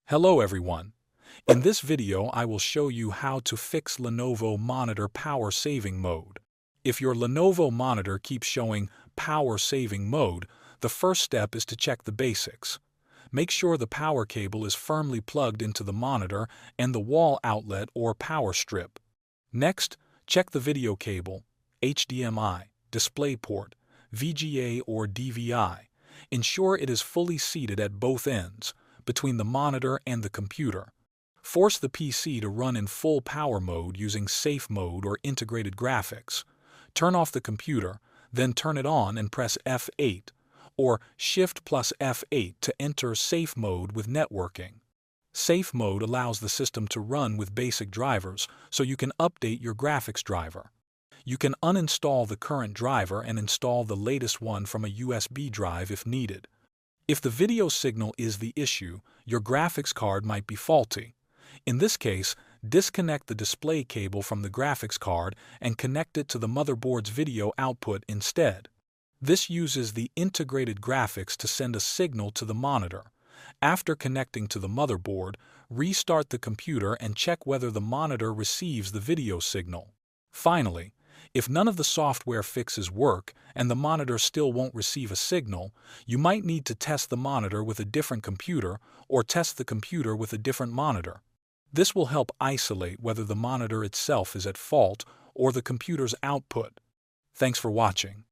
Hello everyone. In this video I will show you how to fix Lenovo monitor power saving mode. If your Lenovo monitor keeps showing power saving mode, the first step is to check the basics. Make sure the power cable is firmly plugged into the monitor and the wall outlet or power strip. Next, check the video cable, HDMI, DisplayPort, VGA or DVI. Ensure it is fully seated at both ends, between the monitor and the computer. Force the PC to run in full power mode using safe mode or integrated graphics. Turn off the computer, then turn it on and press F8 or Shift plus F8 to enter safe mode with networking. Safe mode allows the system to run with basic drivers, so you can update your graphics driver. You can uninstall the current driver and install the latest one from a USB drive if needed. If the video signal is the issue, your graphics card might be faulty. In this case, disconnect the display cable from the graphics card and connect it to the motherboard's video output instead. This uses the integrated graphics to send a signal to the monitor. After connecting to the motherboard, restart the computer and check whether the monitor receives the video signal. Finally, if none of the software fixes work and the monitor still won't receive a signal, you might need to test the monitor with a different computer or test the computer with a different monitor. This will help isolate whether the monitor itself is at fault or the computer's output. Thanks for watching.